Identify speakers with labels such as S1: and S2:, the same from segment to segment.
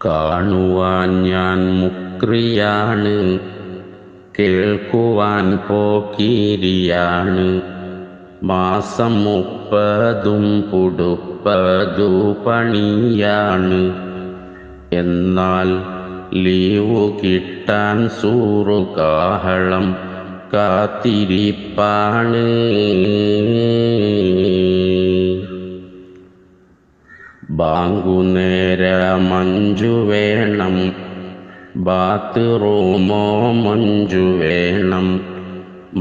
S1: കാണുവാൻ ഞാൻ മുക്രിയാണ്, കേൾക്കുവാൻ പോക്കിരിയാണ്. മാസം 30 പുടുപ്പതു പണിയാണ്. എന്നാൽ ലീവു കിട്ടാൻ സൂറു കാഹളം കാത്തിരിപ്പാണ്. ബാങ്കുനേരമഞ്ചു വേണം, ബാത്റൂമോ മഞ്ചു വേണം.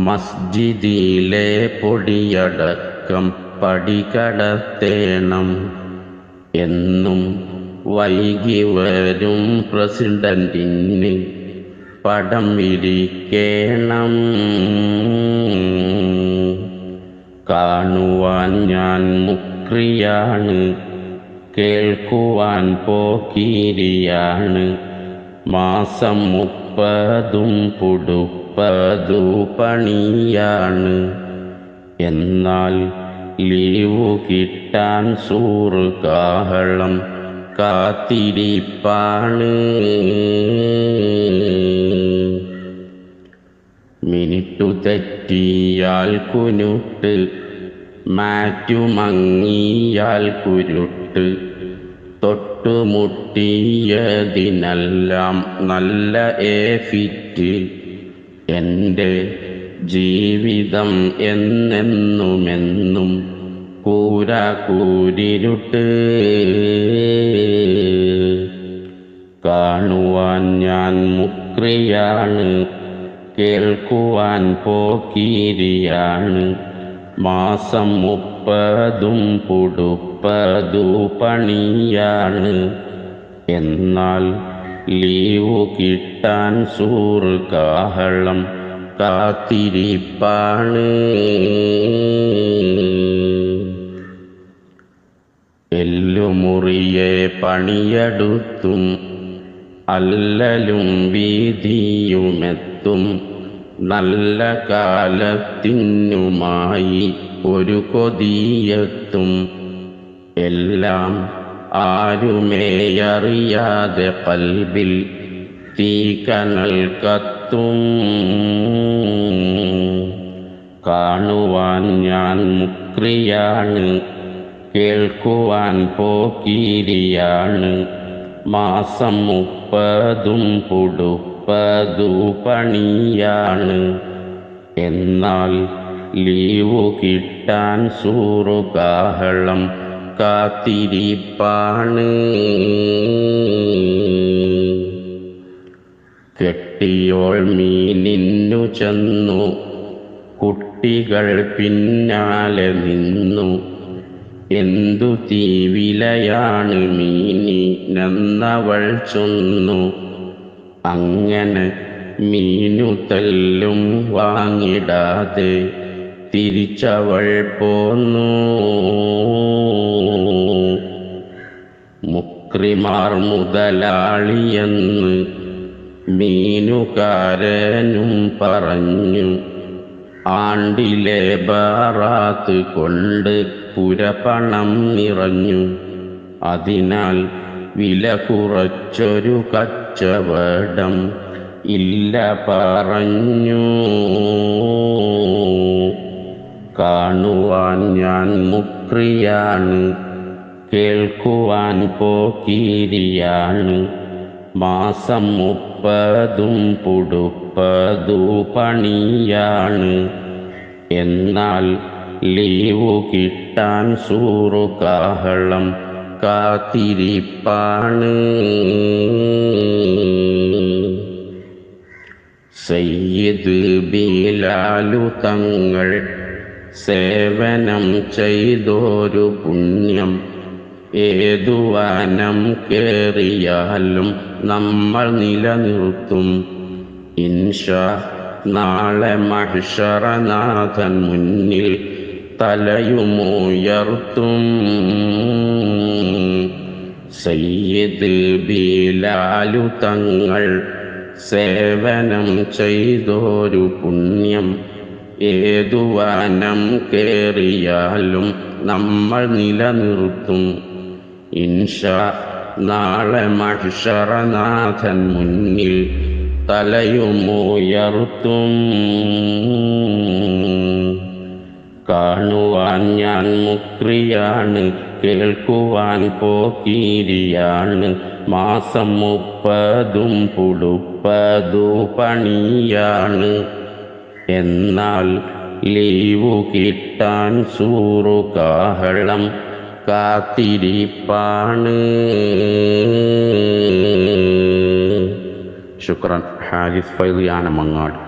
S1: മസ്ജിദിലെ പൊടിയടക്കം പടികടത്തേണം. എന്നും വൈകി വരും പ്രസിഡന്റിന് പടം വിരിക്കേണം. കാണുവാൻ ഞാൻ മുക്രിയാണ്, കേൾക്കുവാൻ പോക്കിരിയാണ്. മാസം 30 പുടുപ്പതു പണിയാണ്. എന്നാൽ ലീവു കിട്ടാൻ സൂറു കാഹളം കാത്തിരിപ്പാണ്. മിനിറ്റു തെറ്റിയാൽ കുനുട്ട്, മാറ്റുമങ്ങിയാൽ കുരുട്ട്. തൊട്ടുമുട്ടിയതിനെല്ലാം നല്ല ഫിറ്റ്. എൻ്റെ ജീവിതം എന്നെന്നുമെന്നും കൂരിരുട്ട്. കാണുവാൻ ഞാൻ മുക്രിയാണ്, കേൾക്കുവാൻ പോക്കിരിയാണ്. മാസം 30 പുടുപ്പതു പണിയാണ്. എന്നാൽ ലീവു കിട്ടാൻ സൂറു കാഹളം കാത്തിരിപ്പാണ്. എല്ലുമുറിയെ പണിയെടുത്തും അല്ലലും വീതിയുമെത്തും. നല്ല കാലത്തിനുമായി ഒരു കൊതിയെത്തും. എല്ലാം ആരുമേയറിയാതെ കൽബിൽ തീക്കനൽ കത്തും. കാണുവാൻ ഞാൻ മുക്രിയാണ്, കേൾക്കുവാൻ പോക്കിരിയാണ്. മാസം 30 പുടുപ്പതു പണിയാണ്. എന്നാൽ ലീവു കിട്ടാൻ സൂറു കാഹളം കാത്തിരിപ്പാണ്. കെട്ടിയോൾ മീനിന്നു ചെന്നു, കുട്ടികൾ പിന്നാലെ നിന്നു. എന്തു തീവിലയാണ് മീനിനെന്നവൾ ചൊന്നു. അങ്ങനെ മീനു തല്ലും വാങ്ങിടാതെ തിരിച്ചവൾ പോന്നു. മുക്രിമാർ മുതലാളിയെന്ന് മീനുകാരനും പറഞ്ഞു. ആണ്ടിലെ ബറാത്ത് കൊണ്ട് പുരപണം നിറഞ്ഞു. അതിനാൽ വില കുറച്ചൊരു കച്ചവടം ഇല്ല പറഞ്ഞു. കാണുവാൻ ഞാൻ മുക്രിയാണ്, കേൾക്കുവാൻ പോക്കിരിയാണ്. മാസം 30 പുടുപ്പതു പണിയാണ്. എന്നാൽ ലീവു കിട്ടാൻ സൂറു കാഹളം കാത്തിരിപ്പാണ്. സയ്യിദ് ബിലാലു തങ്ങൾ സേവനം ചെയ്തൊരു പുണ്യം. ഏതു വനം കേറിയാലും നമ്മൾ നിലനിർത്തും ഇൻഷാ. നാളെ മഹ്ശറനാഥൻ മുന്നിൽ തലയുമുയർത്തും. സയ്യിദ് ബിലാലു തങ്ങൾ സേവനം ചെയ്തൊരു പുണ്യം. ഏതു വനം കേറിയാലും നമ്മൾ നിലനിർത്തും ഇൻഷാ. നാളെ മഹ്ശറനാഥൻ മുന്നിൽ തലയുമുയർത്തും. കാണുവാൻ ഞാൻ മുക്രിയാണ്, കേൾക്കുവാൻ പോക്കിരിയാണ്. മാസം 30 പുടുപ്പതു പണിയാണ്. എന്നാൽ ലീവു കിട്ടാൻ സൂറു കാഹളം കാത്തിരിപ്പാണ്. ശുക്രൻ. ഹാരിസ് ഫൈളിയാണ് മങ്ങാട്.